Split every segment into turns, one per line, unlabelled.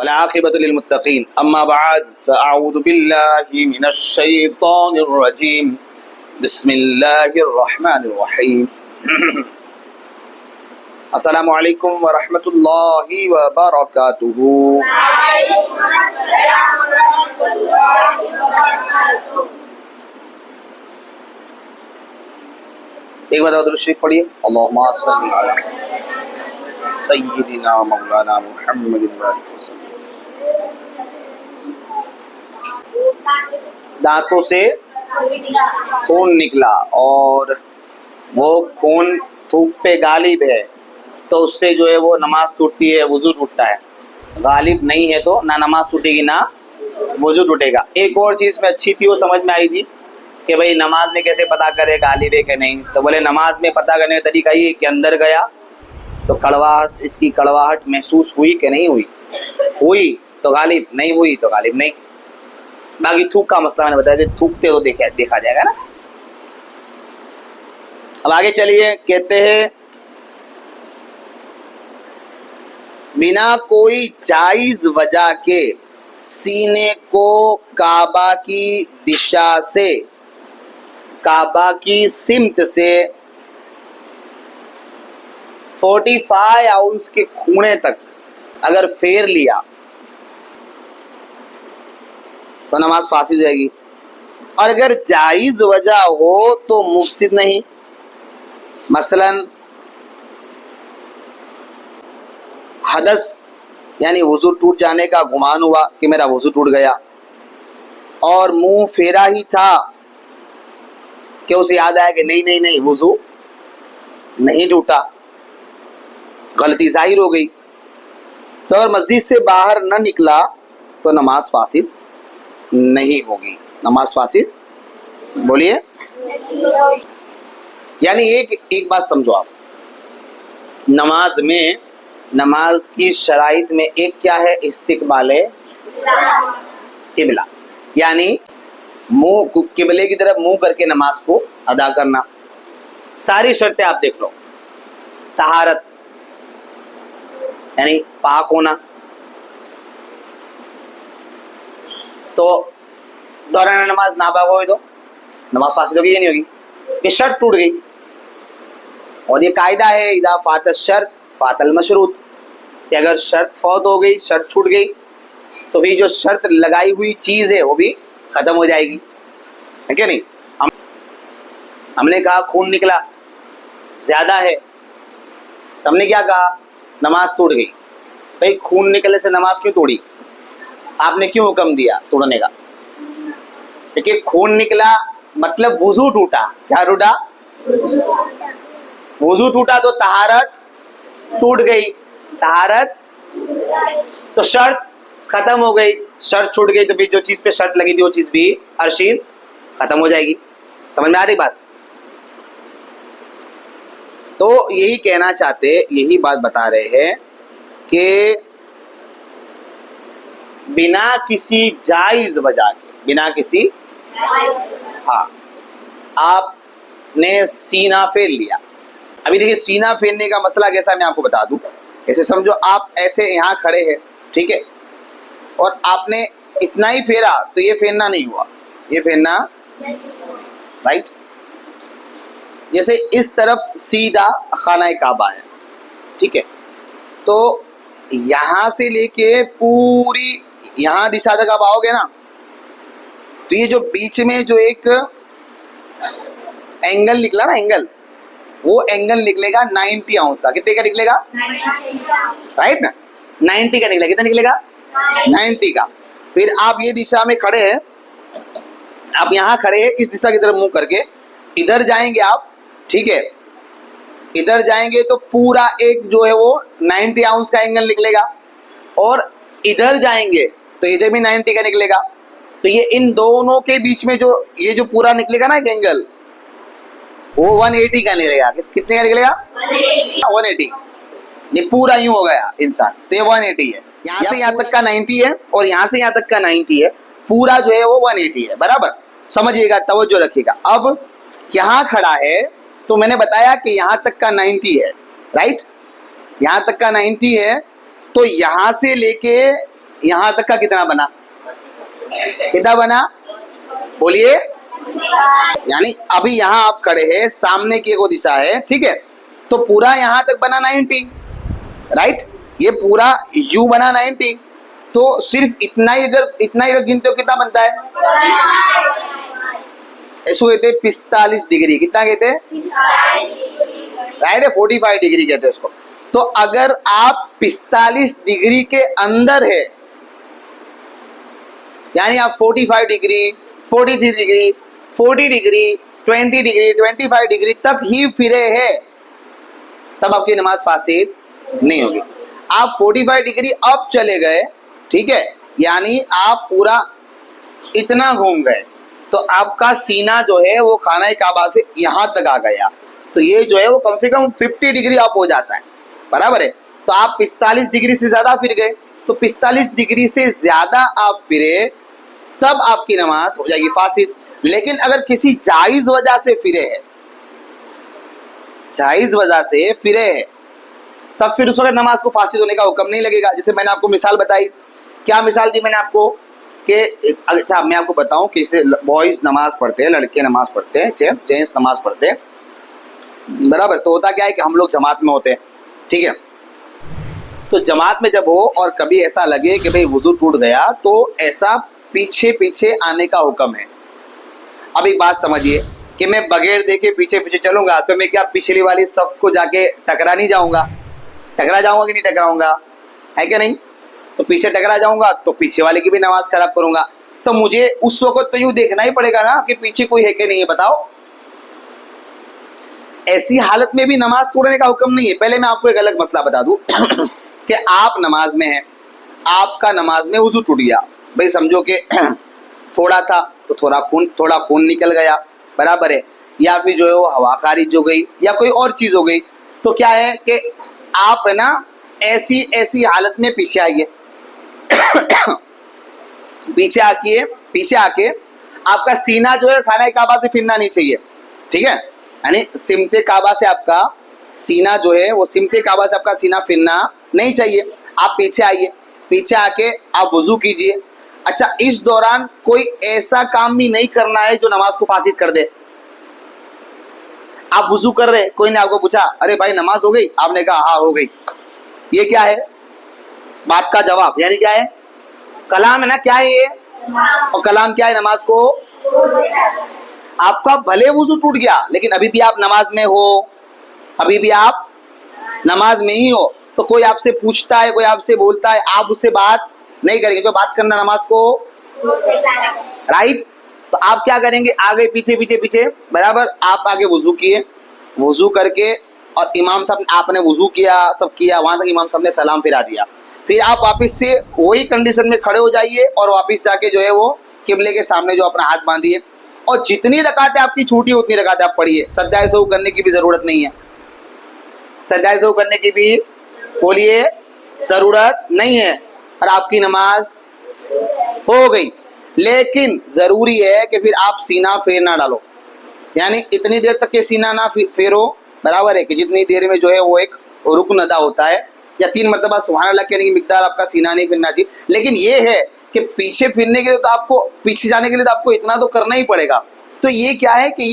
वल-आक़िबतु लिल-मुत्तक़ीन अम्मा बअद फ़अऊज़ु बिल्लाहि मिनश-शैतानिर-रजीम बिस्मिल्लाहिर-रहमानिर-रहीम अस्सलामु अलैकुम व रहमतुल्लाहि व बरकातुहू। एक बार दुरूद शरीफ पढ़िए। अल्लाहुम्मा सल्लि अला सय्यिदिना मौलाना मुहम्मदिन व आलिहि वसल्लम। दांतों से खून निकला और वो खून थूक पे गालिब है तो उससे जो है वो नमाज टूटती है, वुजू टूटता है। गालिब नहीं है तो ना नमाज टूटेगी ना वुजू टूटेगा। एक और चीज़ में अच्छी थी, वो समझ में आई थी कि भाई नमाज में कैसे पता करे गालिब है कि नहीं। तो बोले नमाज में पता करने का तरीका ये कि अंदर गया तो कड़वाहट, इसकी कड़वाहट महसूस हुई कि नहीं हुई, हुई तो गालिब, नहीं हुई तो गालिब नहीं। बाकी थूक का मसला मैंने बताया कि थूकते तो देखा जाएगा ना। अब आगे चलिए, कहते हैं बिना कोई जायज वजह के सीने को काबा की दिशा से, काबा की सिमत से 45 आउंस के खूने तक अगर फेर लिया तो नमाज फासिद हो जाएगी। और अगर जायज वजह हो तो मुफसिद नहीं। मसलन हदस यानी वुजू टूट जाने का गुमान हुआ कि मेरा वुजू टूट गया और मुंह फेरा ही था कि उसे याद आया कि नहीं नहीं नहीं वुजू नहीं टूटा, गलती जाहिर हो गई। तो अगर मस्जिद से बाहर न निकला तो नमाज फासिद नहीं होगी। नमाज फासिद, बोलिए। यानी एक बात समझो आप, नमाज में, नमाज की शराइत में एक क्या है, इस्तिकबाले किबला, यानी मुंह किबले की तरफ मुंह करके नमाज को अदा करना। सारी शर्तें आप देख लो। तहारत यानी पाक होना, तो दौरान नमाज नापाक हो तो नमाज फासिद होगी या नहीं होगी। ये शर्त टूट गई और ये कायदा है, इदा फात शर्त फातल मशरूत, कि अगर शर्त फौत हो गई, शर्त छूट गई तो फिर जो शर्त लगाई हुई चीज़ है वो भी ख़त्म हो जाएगी, है क्या नहीं। हमने कहा खून निकला ज़्यादा है तो हमने क्या कहा, नमाज टूट गई। भाई खून निकलने से नमाज क्यों तोड़ी, आपने क्यों हुक्म दिया तोड़ने का। देखिए खून निकला मतलब वुजू टूटा। क्या टूटा, वुजू टूटा तो तहारत टूट गई, तहारत तो शर्त खत्म हो गई, शर्त छूट गई तो भी जो चीज पे शर्त लगी थी वो चीज भी अर्शीद खत्म हो जाएगी। समझ में आ रही बात। तो यही कहना चाहते, यही बात बता रहे हैं कि बिना किसी जायज वजह के, बिना किसी, हाँ, आपने सीना फेर लिया। अभी देखिए सीना फेरने का मसला कैसा, मैं आपको बता दूं। ऐसे समझो आप ऐसे यहाँ खड़े हैं, ठीक है, और आपने इतना ही फेरा तो ये फेरना नहीं हुआ, ये फेरना, राइट। जैसे इस तरफ सीधा खाना काबा है, ठीक है, तो यहाँ से लेके पूरी यहाँ दिशा तक आप आओगे ना, तो ये जो बीच में जो एक एंगल निकला ना, एंगल, वो एंगल निकलेगा 90 आउंस का। कितने का निकलेगा, राइट ना, 90 का निकलेगा। कितना निकलेगा, 90 का। फिर आप ये दिशा में खड़े हैं, आप यहाँ खड़े हैं, इस दिशा की तरफ मुंह करके इधर जाएंगे आप, ठीक है, इधर जाएंगे तो पूरा एक जो है वो 90 आउंस का एंगल निकलेगा, और इधर जाएंगे तो इधर भी 90 का निकलेगा। तो ये इन दोनों के बीच में जो ये जो पूरा निकलेगा ना एक एंगल, वो 180 का निकलेगा। कितने का निकलेगा, 180। ये पूरा यूं हो गया इंसान, तो ये 180 है। यहाँ से यहाँ तक का 90 है और यहाँ से यहाँ तक का 90 है, पूरा जो है वो 180 है। बराबर समझिएगा, तवज्जो रखिएगा। अब यहाँ खड़ा है तो मैंने बताया कि यहाँ तक का 90 है, राइट, यहाँ तक का 90 है। तो यहाँ से लेके यहां तक का कितना बना, कितना बना बोलिए। यानी अभी यहां आप खड़े हैं, सामने की एक दिशा है, ठीक है, तो पूरा यहां तक बना 90, राइट। ये पूरा यू बना 90, तो सिर्फ इतना ही अगर गिनते हो कितना बनता है, इसको कहते हैं 45 डिग्री। कितना कहते हैं, राइट है, 45 डिग्री कहते हैं इसको। तो अगर आप 45 डिग्री के अंदर है, यानी आप 45 degree, 43 degree, 40 degree, 20 degree, 25 degree तक ही फिरे हैं, तब आपकी नमाज फासिद नहीं होगी। आप 45 डिग्री अब चले गए, ठीक है, यानी आप पूरा इतना घूम गए, तो आपका सीना जो है वो खाना काबा से यहां तक आ गया, तो ये जो है वो कम से कम 50 डिग्री आप हो जाता है, बराबर है। तो आप 45 डिग्री से ज्यादा फिर गए, तो 45 डिग्री से ज्यादा आप फिरे, तब आपकी नमाज हो जाएगी फासिद। लेकिन अगर किसी जायज वजह से फिरे हैं, जायज वजह से फिरे हैं, तब फिर उस वक्त नमाज को फासिद होने का हुक्म नहीं लगेगा। जैसे मैंने आपको मिसाल बताई, क्या मिसाल दी मैंने आपको कि अच्छा मैं आपको बताऊं कि बॉयज नमाज पढ़ते हैं, लड़के नमाज पढ़ते हैं, जेंट्स नमाज पढ़ते हैं, बराबर। तो होता क्या है कि हम लोग जमात में होते हैं, ठीक है, तो जमात में जब हो और कभी ऐसा लगे कि भाई वुजू टूट गया, तो ऐसा पीछे पीछे आने का हुक्म है। अब एक बात समझिए कि मैं बगैर देखे पीछे पीछे चलूंगा तो मैं क्या पिछली वाली सफ को जाके टकरा नहीं जाऊंगा, टकरा जाऊंगा कि नहीं टकराऊंगा, है क्या नहीं। तो पीछे टकरा जाऊंगा तो पीछे वाले की भी नमाज खराब करूंगा। तो मुझे उस वक्त तो यूं देखना ही पड़ेगा ना कि पीछे कोई है कि नहीं है, बताओ। ऐसी हालत में भी नमाज तोड़ने का हुक्म नहीं है। पहले मैं आपको एक अलग मसला बता दूं कि आप नमाज में हैं, आपका नमाज में वुजू टूट गया, भाई समझो कि थोड़ा था तो थोड़ा खून निकल गया, बराबर है, या फिर जो है वो हवा खारिज हो गई या कोई और चीज हो गई, तो क्या है कि आप है ना ऐसी हालत में पीछे आइए पीछे आके आपका सीना जो है खाना काबा से फिरना नहीं चाहिए, ठीक है, यानी सिमते काबा से आपका सीना जो है वो सिमते काबा से आपका सीना फिरना नहीं चाहिए। आप पीछे आइए, पीछे आके आप वुजू कीजिए। अच्छा, इस दौरान कोई ऐसा काम भी नहीं करना है जो नमाज को फासिद कर दे। आप वुजू कर रहे, कोई ने आपको पूछा अरे भाई नमाज हो गई, आपने कहा हाँ हो गई, ये क्या है, बात का जवाब, यानी क्या है, कलाम है ना, क्या है ये, और कलाम क्या है, नमाज को। आपका भले वुजू टूट गया लेकिन अभी भी आप नमाज में हो, अभी भी आप नमाज में ही हो, तो कोई आपसे पूछता है, कोई आपसे बोलता है, आप उससे बात नहीं करेंगे, तो बात करना नमाज को, राइट। तो आप क्या करेंगे, आगे पीछे पीछे पीछे, बराबर। आप आगे वुजू किए, वुजू करके और इमाम साहब आपने वुजू किया, सब किया, वहां तक इमाम साहब ने सलाम फिरा दिया, फिर आप वापस से वही कंडीशन में खड़े हो जाइए और वापस जाके जो है वो किबले के सामने जो अपना हाथ बांधिए, और जितनी रकातें आपकी छूटी उतनी रकातें आप पढ़िए। सज्जाए सहू करने की भी जरूरत नहीं है, सज्जाए सहू करने की भी बोलिए जरूरत नहीं है, और आपकी नमाज हो गई। लेकिन जरूरी है कि फिर आप सीना फेर ना डालो, यानी इतनी देर तक के सीना ना फेरो, बराबर है, कि जितनी देर में जो है वो एक रुकन अदा होता है, या 3 मरतबा सुभान अल्लाह कहने की मिकदार आपका सीना नहीं फिरना चाहिए। लेकिन ये है कि पीछे फिरने के लिए तो आपको, पीछे जाने के लिए तो आपको इतना तो करना ही पड़ेगा। तो ये क्या है कि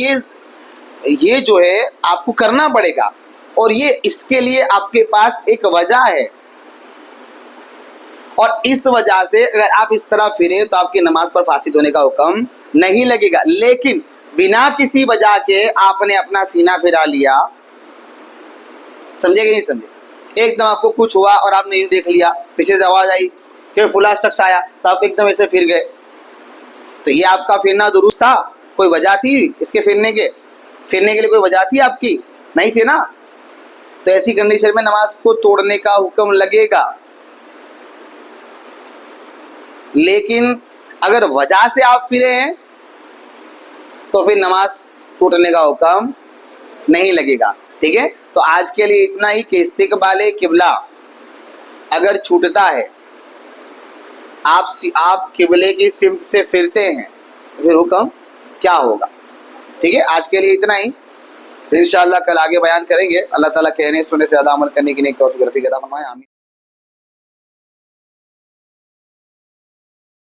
ये जो है आपको करना पड़ेगा, और ये इसके लिए आपके पास एक वजह है, और इस वजह से अगर आप इस तरह फिरे तो आपकी नमाज पर फासिद होने का हुक्म नहीं लगेगा। लेकिन बिना किसी वजह के आपने अपना सीना फिरा लिया, समझे कि नहीं समझे, एकदम आपको कुछ हुआ और आपने यूं देख लिया, पीछे से आवाज आई कि फुला शख्स आया, तो आप एकदम ऐसे फिर गए, तो ये आपका फिरना दुरुस्त था, कोई वजह थी इसके फिरने के लिए कोई वजह थी आपकी, नहीं थी ना। तो ऐसी कंडीशन में नमाज को तोड़ने का हुक्म लगेगा। लेकिन अगर वजह से आप फिरे हैं तो फिर नमाज टूटने का हुक्म नहीं लगेगा, ठीक है। तो आज के लिए इतना ही कि इस्तिकबाले किबला अगर छूटता है, आप किबले की सिमत से फिरते हैं, फिर हुक्म क्या होगा, ठीक है। आज के लिए इतना ही, इंशाअल्लाह कल आगे बयान करेंगे। अल्लाह ताला कहने सुनने से ज़्यादा अमल करने की नेक तौफीक अता फरमाए, आमीन।